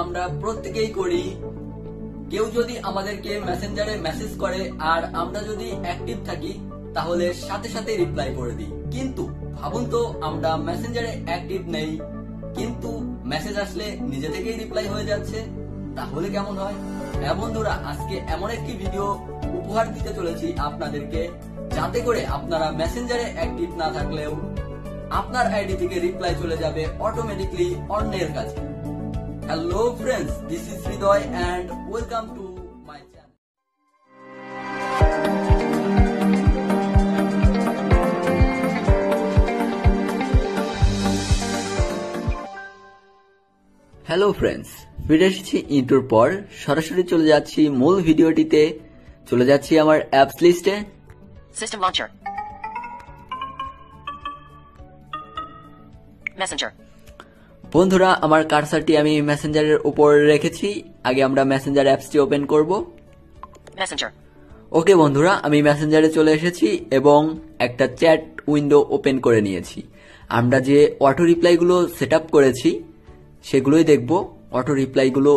আমরা প্রত্যেকেই করি। কেউ যদি আমাদেরকে মেসেঞ্জারে মেসেজ করে আর আমরা যদি অ্যাক্টিভ থাকি তাহলে সাথে সাথে রিপ্লাই করে দিই। কিন্তু ভাবুন তো, আমরা মেসেঞ্জারে অ্যাক্টিভ নেই কিন্তু মেসেজ আসলে নিজে থেকেই রিপ্লাই হয়ে যাচ্ছে, তাহলে কেমন হয়? হ্যাঁ বন্ধুরা, আজকে এমন একটি ভিডিও উপহার দিতে চলেছি আপনাদেরকে, যাতে করে আপনারা মেসেঞ্জারে অ্যাক্টিভ না থাকলেও আপনার আইডি থেকে রিপ্লাই চলে যাবে অটোমেটিকলি অন্যের কাছে। Hello friends, this is Hriday and welcome to my channel. Hello friends, ফিরে এসেছি ইন্ট্রোর পর। সরাসরি চলে যাচ্ছি মূল ভিডিওটিতে। চলে যাচ্ছি আমার অ্যাপস লিস্টে। System launcher, Messenger. বন্ধুরা, আমার কার্সারটি আমি মেসেঞ্জারের উপর রেখেছি। আগে আমরা মেসেঞ্জার অ্যাপসটি ওপেন করব। মেসেঞ্জার। ওকে বন্ধুরা, আমি মেসেঞ্জারে চলে এসেছি এবং একটা চ্যাট উইন্ডো ওপেন করে নিয়েছি। আমরা যে অটো রিপ্লাইগুলো সেট আপ করেছি সেগুলোই দেখব। অটো রিপ্লাইগুলো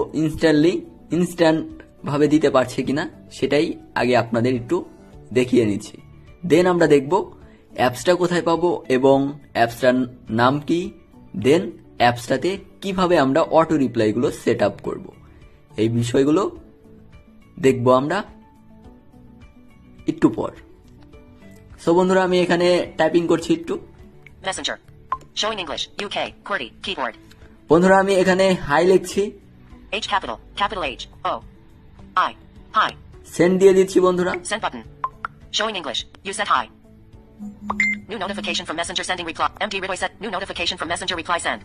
ইনস্ট্যান্ট ভাবে দিতে পারছে কিনা সেটাই আগে আপনাদের একটু দেখিয়ে নিচ্ছি। দেন আমরা দেখব অ্যাপসটা কোথায় পাবো এবং অ্যাপসটার নাম কি, দেন অ্যাপসটাতে কিভাবে আমরা অটো রিপ্লাইগুলো সেট আপ করবো। এই বিষয়গুলো দেখবো আমরা একটু পর। সো বন্ধুরা, আমি এখানে টাইপিং করছি একটু। Messenger, showing English, UK, QWERTY, keyboard. বন্ধুরা, আমি এখানে হাই লিখছি। H capital, capital H, O, I, hi. Send দিয়ে দিচ্ছি বন্ধুরা। Send button. Showing English, you said hi. New notification from Messenger sending reply. MD Ridoy said, new notification from Messenger reply send.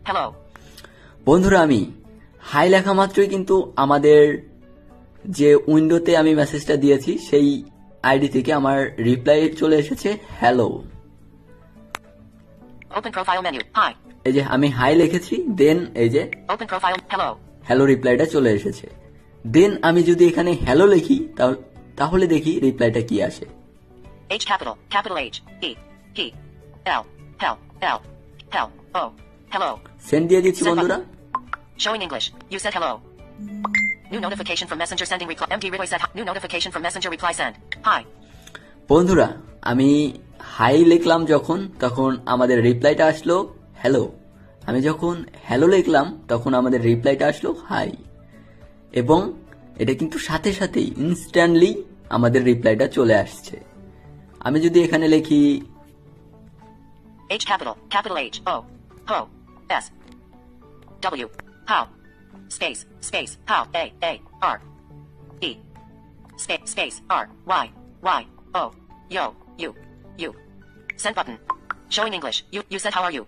Hello. বন্ধুরা, আমি high লেখা মাত্রই কিন্তু আমাদের যে উইন্ডোতে আমি মেসেজটা দিয়েছি সেই আইডি থেকে আমার রিপ্লাই চলে এসেছে hello. Open profile menu, hi. এই যে আমি হাই লিখেছি, দেন এই যে Open profile, hello. হ্যালো রিপ্লাইটা চলে এসেছে। দেন আমি যদি এখানে হ্যালো লিখি তাহলে দেখি রিপ্লাইটা কি আসে। H capital, capital H, E, P, L, L, L, L, O, hello. Send দিয়ে দিচ্ছি বন্ধুরা। Showing English, you said hello. New notification from Messenger sending reply. MD Ridoy said, new notification from Messenger reply send. Hi. বন্ধুরা, আমি high লিখলাম যখন, তখন আমাদের রিপ্লাইটা আসলো হ্যালো। আমি যখন হ্যালো লিখলাম তখন আমাদের রিপ্লাইটা আসলো হাই। এবং এটা কিন্তু সাথে সাথেই ইনস্ট্যান্টলি আমাদের রিপ্লাইটা চলে আসছে। আমি যদি এখানে লিখি H capital, capital H, O, Ho, S, W, how, space, space, how, A, R, E, space, R, Y, O, yo, U. Send button. Showing English, you said how are you?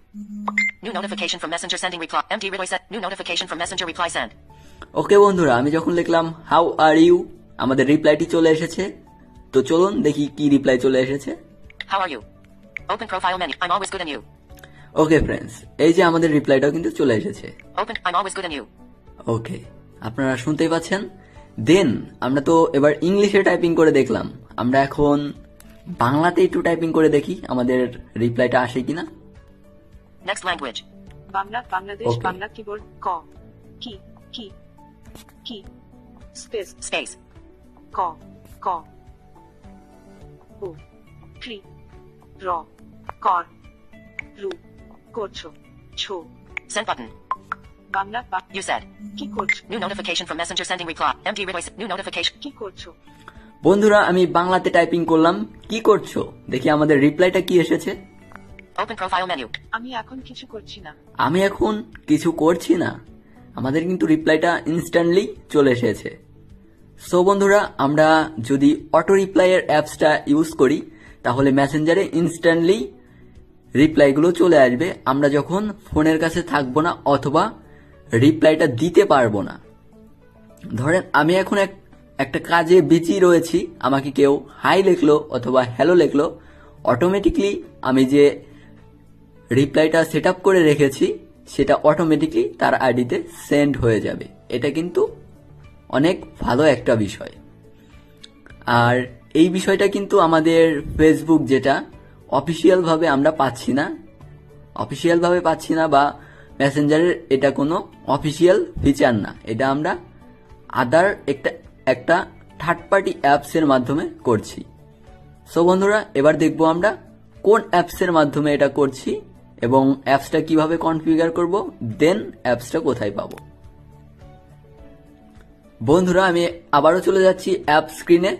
New notification from Messenger sending reply. MD Ridoy said, new notification from Messenger reply send. ওকে বন্ধুরা, আমি যখন লিখলাম how are you, আমাদের রিপ্লাইটি চলে এসেছে। তো চলুন দেখি কি রিপ্লাই চলে এসেছে। How are you? Open profile menu. I'm always good in you. Okay friends, এই যে আমাদের রিপ্লাইটাও কিন্তু চলে এসেছে। Open, I'm always good in you. ওকে, আপনারা শুনতেই পাচ্ছেন। দেন আমরা তো এবার ইংলিশে টাইপিং করে দেখলাম, আমরা এখন বাংলাতে একটু টাইপিং করে দেখি আমাদের রিপ্লাইটা আসে কিনা। Next language. Bangla, Bangladesh, Bangla keyboard, ক, কি, স্পেস, Space. ক, ও, ক্রি, র, কর, রু, করছো, ছো। Send button. Bangla, You said. কি করছো, New notification from Messenger sending reply. MD Ridoy said, new notification. কি করছো। বন্ধুরা, আমি বাংলাতে টাইপিং করলাম কি করছো, দেখি আমাদের রিপ্লাইটা কি এসেছে। Open profile menu. আমি এখন কিছু করছি না। আমি এখন কিছু করছি না। আমাদের কিন্তু রিপ্লাইটা ইনস্ট্যান্টলি চলে এসেছে। সো বন্ধুরা, আমরা যদি অটো রিপ্লাইয়ের অ্যাপসটা ইউজ করি তাহলে মেসেঞ্জারে ইনস্ট্যান্টলি রিপ্লাইগুলো চলে আসবে। আমরা যখন ফোনের কাছে থাকবো না অথবা রিপ্লাইটা দিতে পারবো না। ধরেন আমি এখন একটা কাজে বিজি রয়েছি, আমাকে কেউ হাই লিখলো অথবা হ্যালো লিখলো, অটোমেটিকলি আমি যে রিপ্লাইটা সেট আপ করে রেখেছি সেটা অটোমেটিকলি তার আইডিতে সেন্ড হয়ে যাবে। এটা কিন্তু অনেক ভালো একটা বিষয়। আর এই বিষয়টা কিন্তু আমাদের ফেসবুক যেটা অফিসিয়াল ভাবে আমরা পাচ্ছি না বা মেসেঞ্জারের এটা কোনো অফিসিয়াল ফিচার না, এটা আমরা আদার একটা থার্ড পার্টি অ্যাপসের মাধ্যমে করছি। সো বন্ধুরা, এবার দেখবো আমরা কোন অ্যাপসের মাধ্যমে এটা করছি এবং অ্যাপসটা কিভাবে কনফিগার করব, দেন অ্যাপসটা কোথায় পাবো। বন্ধুরা, আমি আবারও চলে যাচ্ছি অ্যাপ স্ক্রিনে।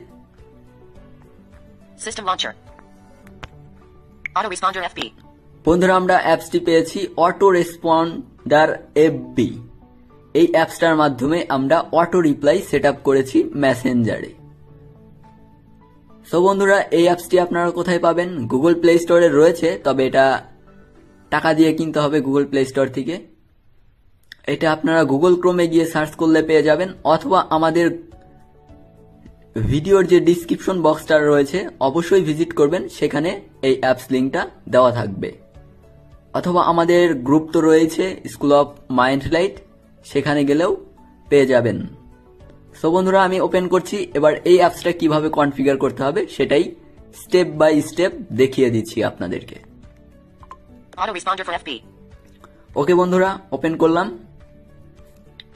System launcher. Autoresponder FB. বন্ধুরা, আমরা অ্যাপসটি পেয়েছি অটো রেসপন্ডার এফবি। এই অ্যাপসটার মাধ্যমে আমরা অটো রিপ্লাই সেট আপ করেছি মেসেঞ্জারে। সো বন্ধুরা, এই অ্যাপসটি আপনারা কোথায় পাবেন? গুগল প্লে স্টোরে রয়েছে, তবে এটা টাকা দিয়ে কিনতে হবে গুগল প্লে স্টোর থেকে। এটা আপনারা গুগল ক্রোমে গিয়ে সার্চ করলে পেয়ে যাবেন, অথবা আমাদের ভিডিওর যে ডিসক্রিপশন বক্সটা রয়েছে অবশ্যই ভিজিট করবেন, সেখানে এই অ্যাপস লিঙ্কটা দেওয়া থাকবে। অথবা আমাদের গ্রুপ তো রয়েছে স্কুল অফ মাইন্ড লাইট, সেখানে গেলেও পেয়ে যাবেন। সো বন্ধুরা, আমি ওপেন করছি। এবার এই অ্যাপসটা কিভাবে কনফিগার করতে হবে সেটাই স্টেপ বাই স্টেপ দেখিয়ে দিচ্ছি আপনাদেরকে। Autoresponder for FB. ওকে বন্ধুরা, ওপেন করলাম।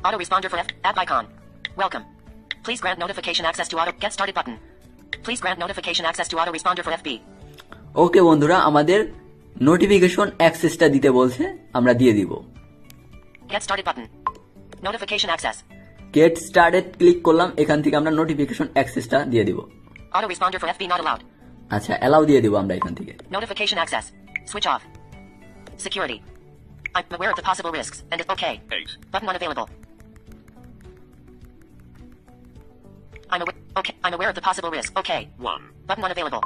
Autoresponder for app icon. Welcome. Please grant notification access to auto get started button. Please grant notification access to autoresponder for FB. ওকে বন্ধুরা, আমাদের নোটিফিকেশন অ্যাক্সেসটা দিতে বলছে, আমরা দিয়ে দিব। Get started button. Notification access. Get started click করলাম, এখান থেকে আমরা নোটিফিকেশন অ্যাক্সেসটা দিয়ে দিব। Autoresponder for FB not allowed. আচ্ছা, অ্যালাউ দিয়ে দিব আমরা এখান থেকে। Notification access. Switch off. Security. I'm aware of the possible risks and it's okay. 8. Button unavailable. I'm aware of the possible risk. Okay. 1. Button unavailable.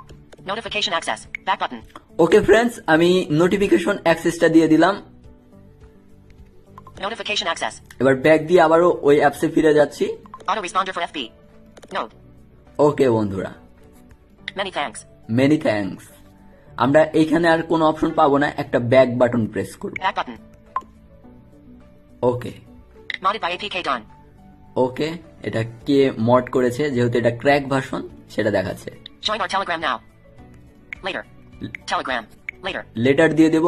Notification access. Back button. Okay friends, আমি notification অ্যাক্সেসটা দিয়ে দিলাম। Notification access. এবার back দিয়ে আবারও ওই অ্যাপসে ফিরে যাচ্ছি। Autoresponder for FB. Node. ওকে বন্ধুরা, Many thanks. Many thanks. আমরা এইখানে আর কোনো অপশন পাবো না, একটা ব্যাক বাটন প্রেস করব। Back button. Okay Modded by APK done. ওকে, এটা কে মড করেছে, যেহেতু এটা ক্র্যাক ভার্সন সেটা দেখাচ্ছে। Join our Telegram now. Later. Telegram. Later. Letter দিয়ে দেব।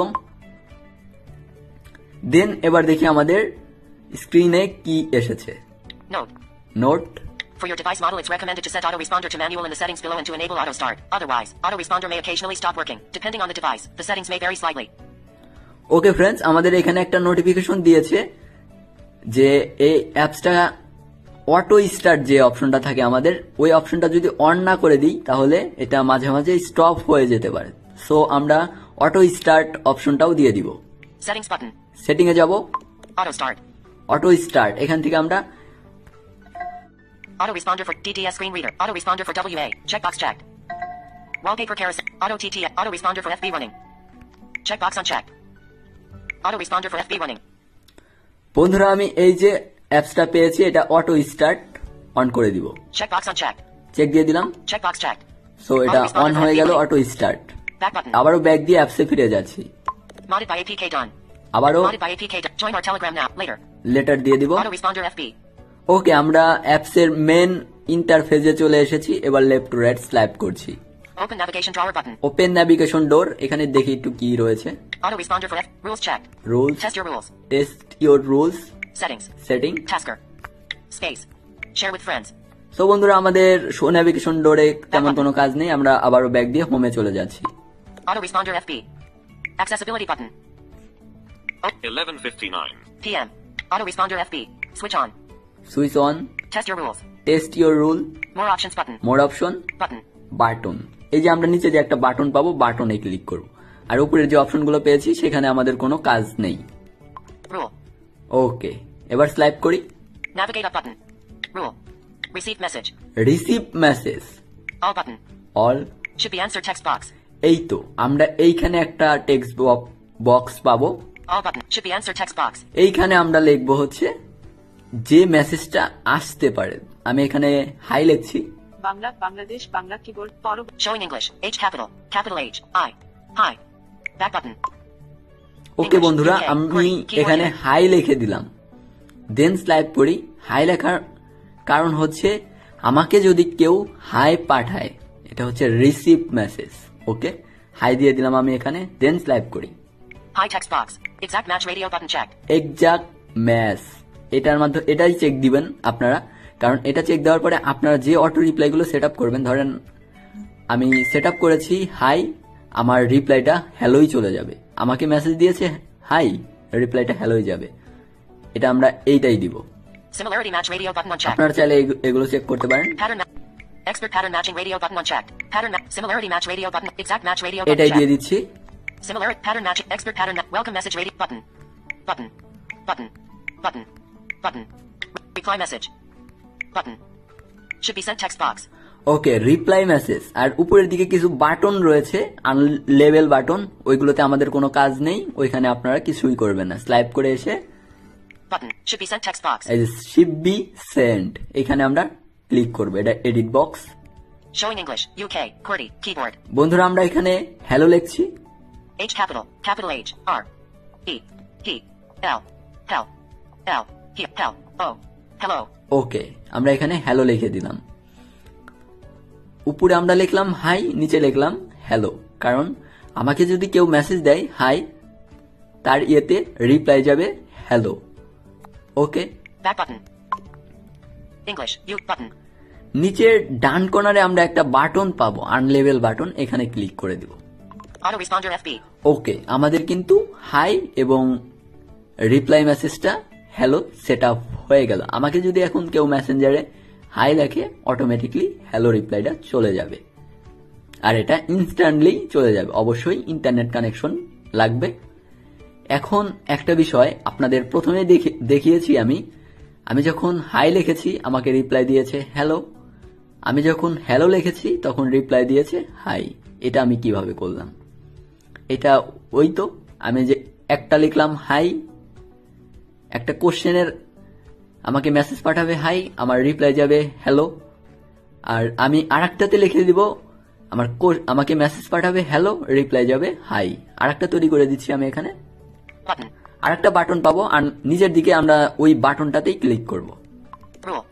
দেন এবার দেখি আমাদের স্ক্রিনে কি এসেছে। Node. Note. For your device model, it's recommended to set autoresponder to manual in the settings below and to enable auto start. Otherwise, autoresponder may occasionally stop working. Depending on the device, the settings may vary slightly. Okay friends, আমাদের এখানে একটা notification দিয়েছে যে এই অ্যাপসটা auto start যে অপশনটা থাকে আমাদের, ওই অপশনটা যদি অন না করে দিই তাহলে এটা মাঝে মাঝে স্টপ হয়ে যেতে পারে। সো আমরা অটো স্টার্ট অপশনটাও দিয়ে দিব। Settings button. সেটিং এ যাব, Auto start. অটো স্টার্ট, এখান থেকে আমরা Autoresponder for DTS screen reader. Autoresponder for WA. Checkbox checked. Wallpaper carousel. Auto TT. Autoresponder for FB running. Checkbox unchecked. Autoresponder for FB running. বন্ধুরা, আমি এই যে অ্যাপসটা পেয়েছি এটা অটো স্টার্ট অন করে দিব। Checkbox unchecked. চেক দিয়ে দিলাম। Checkbox checked. সো এটা অন হয়ে গেল, অটো স্টার্ট। Back button. আবারও ব্যাক দিয়ে অ্যাপসে ফিরে যাচ্ছি। Modded by APK done. আবারও Modded by APK done. Join our Telegram now. Later. Letter দিয়ে দিব। Autoresponder FB. ওকে, আমরা অ্যাপসের মেন ইন্টারফেসে চলে এসেছি। এবার লেফট টু রাইট স্লাইপ করছি। Open navigation drawer button. Open navigation drawer, এখানে দেখি একটু কি রয়েছে। Autoresponder for F. Rules checked. Rules, Test your rules. Test your rules, Settings. Setting. Tasker. Space. Share with friends. So বন্ধুরা, আমাদের শো ন্যাভিগেশন ডোরে তেমন কোনো কাজ নেই, আমরা আবারও ব্যাক দিয়ে হোমে চলে যাচ্ছি। Autoresponder FB. Accessibility button. 11:59. PM. Autoresponder FB. Switch on. Switch on, Test your rules. Test your rule, More options button. More option, Button. Button. এই যে আমরা নিচে যে একটা বাটন পাবো, বাটনে ক্লিক করব। আর উপরের যে অপশনগুলো পেয়েছি সেখানে আমাদের কোনো কাজ নেই। Rule. ওকে, এবার স্লাইপ করি। Navigate up button. Rule. Receive message. Receive message, All button. All. Should be answer text box. এই তো আমরা এইখানে একটা টেক্সট বক্স পাবো। All button. Should be answer text box. এইখানে আমরা লিখবো হচ্ছে যে মেসেজটা আসতে পারে। আমি এখানে হাই লিখছি। বাংলা, বাংলাদেশ, বাংলা কিবোর্ড, পরবর্তী Showing English. H capital. Capital H. I. Hi. Back button. ওকে বন্ধুরা, আমি এখানে হাই লিখে দিলাম। দেন স্লাইপ করি। হাই লেখার কারণ হচ্ছে আমাকে যদি কেউ হাই পাঠায়, এটা হচ্ছে রিসিভ মেসেজ। ওকে, হাই দিয়ে দিলাম আমি এখানে, দেন স্লাইপ করি। Hi text box. Exact match radio button checked. Exact match, এটার মাধ্যমে এটাই চেক দিবেন আপনারা, কারণ এটা চেক দেওয়ার পরে আপনারা যে অটো রিপ্লাইগুলো সেট আপ করবেন, ধরেন আমি সেট আপ করেছি হাই, আমার রিপ্লাইটা হ্যালোই চলে যাবে। আমাকে মেসেজ দিয়েছে হাই, রিপ্লাইটা হ্যালোই যাবে। এটা আমরা এইটাই দিব। Similarity match radio button unchecked. আপনারা চাইলে এগুলো চেক করতে পারেন। Pattern expert pattern matching radio button unchecked. Similarity match radio button. Exact match radio button এটাই দিয়ে checked. দিচ্ছি। Similarity pattern matching expert pattern welcome message radio button. Button. Button. Button. Button. Reply message. Button. Should be sent text box. Okay, reply message, আর উপরের দিকে কিছু button রয়েছে, আনলেবেল button, ওইগুলোতে আমাদের কোনো কাজ নেই, ওইখানে আপনারা কিছুই করবেন না। স্লাইপ করে এসে Button. Should be sent text box. এই যে শিপ বি সেন্ড, এখানে আমরা ক্লিক করব। এটা edit box. Showing English. UK. QWERTY. Keyboard. বন্ধুরা আমরা এখানে হ্যালো লিখছি। H capital. Capital H. R. E. P. L. L. L. P. L. O. Hello. ওকে, আমরা এখানে হ্যালো লিখে দিলাম। উপরে আমরা লিখলাম হাই, নিচে লিখলাম হ্যালো, কারণ আমাকে যদি কেউ মেসেজ দেয় হাই, তার ইয়েতে রিপ্লাই যাবে হ্যালো। ওকে, Back button. English. U button. নিচের ডান কর্নারে আমরা একটা বাটন পাবো, আনলেবেল বাটন, এখানে ক্লিক করে দিব। Auto responder FB. ওকে, আমাদের কিন্তু হাই এবং রিপ্লাই মেসেজটা হ্যালো সেট আপ হয়ে গেল। আমাকে যদি এখন কেউ মেসেঞ্জারে হাই লেখে, অটোমেটিকলি হ্যালো রিপ্লাইটা চলে যাবে, আর এটা ইনস্ট্যান্টলি চলে যাবে। অবশ্যই ইন্টারনেট কানেকশন লাগবে। এখন একটা বিষয় আপনাদের প্রথমে দেখিয়েছি, আমি যখন হাই লিখেছি আমাকে রিপ্লাই দিয়েছে হ্যালো, আমি যখন হ্যালো লিখেছি তখন রিপ্লাই দিয়েছে হাই। এটা আমি কিভাবে করলাম? এটা ওই তো, আমি যে একটা লিখলাম হাই, একটা কোশ্চেনের আমাকে মেসেজ পাঠাবে হাই, আমার রিপ্লাই যাবে হ্যালো, আর আমি আরেকটাতে লিখে দিব আমাকে মেসেজ পাঠাবে হ্যালো, রিপ্লাই যাবে হাই। আরেকটা তৈরি করে দিচ্ছি আমি এখানে, Button. আরেকটা বাটন পাবো, আর নিচের দিকে আমরা ওই বাটনটাতেই ক্লিক করব। Rule.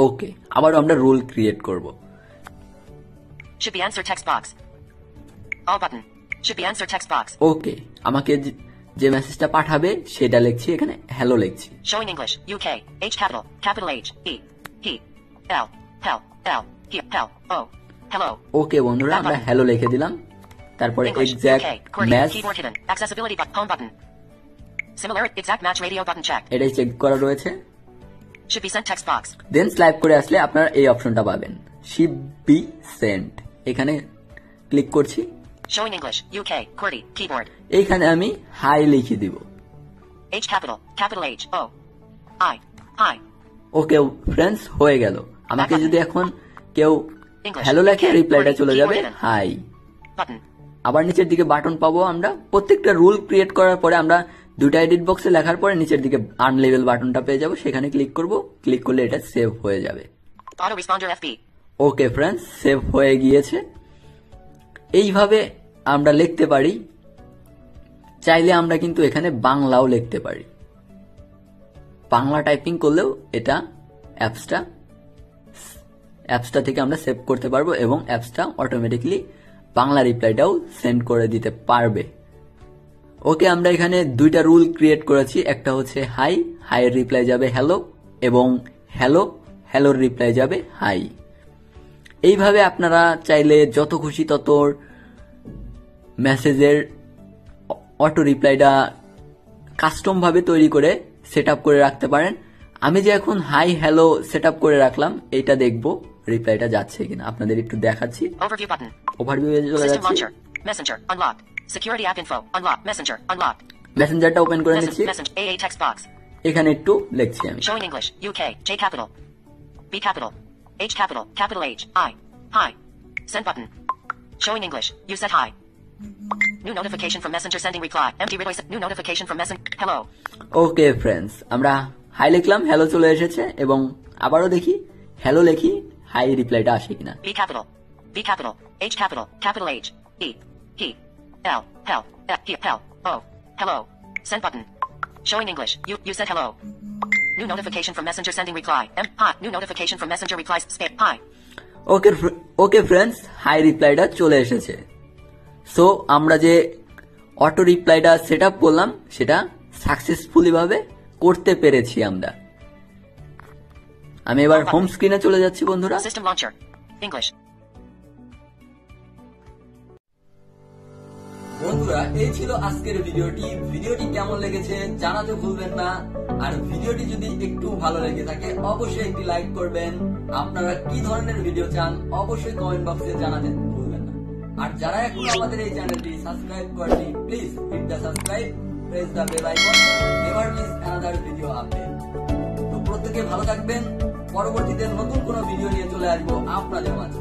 ওকে, আবারও আমরা রুল ক্রিয়েট করব। Should be answer text box. All button. Should be answer text box. ওকে, আমাকে যে মেসেজটা পাঠাবে সেটা লিখছি এখানে হ্যালো লিখছি। Showing English. UK. H capital. Capital H. E. P. L. L. L. P. L. O. Hello. ওকে বন্ধুরা, আমরা হ্যালো লিখে দিলাম, তারপরে English. Exact UK. QWERTY. Match, Keyboard hidden. Accessibility button. Home button. Similarity. Exact match radio button checked. এটাই check করা রয়েছে। Should be sent text box. দেন স্লাইপ করে আসলে আপনারা এই অপশনটা পাবেন, শিপ বি সেন্ড, এখানে ক্লিক করছি। Showing English. UK. QWERTY. Keyboard. এইখানে আমি হাই লিখে দিব। H capital. Capital H. O. I. Hi. Okay friends, হয়ে গেল। আমাকে যদি এখন কেউ হ্যালো লেখে, রিপ্লাইটা চলে যাবে হাই। Button. আবার নিচের দিকে বাটন পাবো আমরা। প্রত্যেকটা রুল ক্রিয়েট করার পরে আমরা দুইটা এডিট বক্সে লেখার পরে নিচের দিকে আনলেবেল বাটনটা পেয়ে যাবো, সেখানে ক্লিক করব। ক্লিক করলে এটা সেভ হয়ে যাবে। Auto responder FB. Okay friends, save হয়ে গিয়েছে। এইভাবে আমরা লিখতে পারি। চাইলে আমরা কিন্তু এখানে বাংলাও লিখতে পারি। বাংলা টাইপিং করলেও এটা অ্যাপসটা থেকে আমরা সেভ করতে পারবো, এবং অ্যাপসটা অটোমেটিকলি বাংলা রিপ্লাইটাও সেন্ড করে দিতে পারবে। ওকে, আমরা এখানে দুইটা রুল ক্রিয়েট করেছি। একটা হচ্ছে হাই, হাইয়ের রিপ্লাই যাবে হ্যালো, এবং হ্যালোর রিপ্লাই যাবে হাই। এইভাবে আপনারা চাইলে যত খুশি তত মেসেজের অটো রিপ্লাইটা কাস্টম ভাবে তৈরি করে সেট আপ করে রাখতে পারেন। আমি যে এখন হাই হ্যালো সেট আপ করে রাখলাম, এটা দেখবো রিপ্লাইটা যাচ্ছে কিনা, আপনাদের একটু দেখাচ্ছি। Overview button. ওভারভিউ এ চলে System যাচ্ছি। launcher. Messenger. Unlocked. Security app info. Unlocked. Messenger. Unlocked. মেসেঞ্জারটা ওপেন করে নিচ্ছি। Messenger. AA text box. এখানে একটু লিখছি আমি। Showing English. UK. J capital. B capital. H capital. Capital H. I. Hi. Send button. Showing English. You said hi. New notification from Messenger sending reply. Empty reply. New notification from Messenger. Hello. Okay friends, আমরা high লিখলাম, hello চলে এসেছে, এবং আবারও দেখি hello লিখি, high রিপ্লাইটা আসে কিনা। B capital. B capital. H capital. Capital H. E. P. L. L. F. P. L. O. Hello. Send button. Showing English. You said hello. New notification from Messenger sending reply. Hi. New notification from Messenger replies. Spam. Hi. Okay friends, hi রিপ্লাইটা চলে এসেছে। So আমরা যে auto রিপ্লাইটা set up করলাম সেটা successfully ভাবে করতে পেরেছি আমরা। আমি এবার হোম স্ক্রিনে চলে যাচ্ছি বন্ধুরা। System launcher. English. বন্ধুরা এই ছিল আজকের ভিডিওটি কেমন লেগেছে জানাতে ভুলবেন না। আর ভিডিওটি যদি একটু ভালো লেগে থাকে অবশ্যই একটি লাইক করবেন। আপনারা কি ধরনের ভিডিও চান অবশ্যই কমেন্ট বক্সে জানাতে ভুলবেন না। আর যারা এখনো আমাদের এই চ্যানেলটি সাবস্ক্রাইব করেনি please hit the subscribe, press the bell icon, never miss another video update. তো প্রত্যেকে ভালো থাকবেন, পরবর্তীতে নতুন কোনো ভিডিও নিয়ে চলে আসবো আপনাদের মাঝে।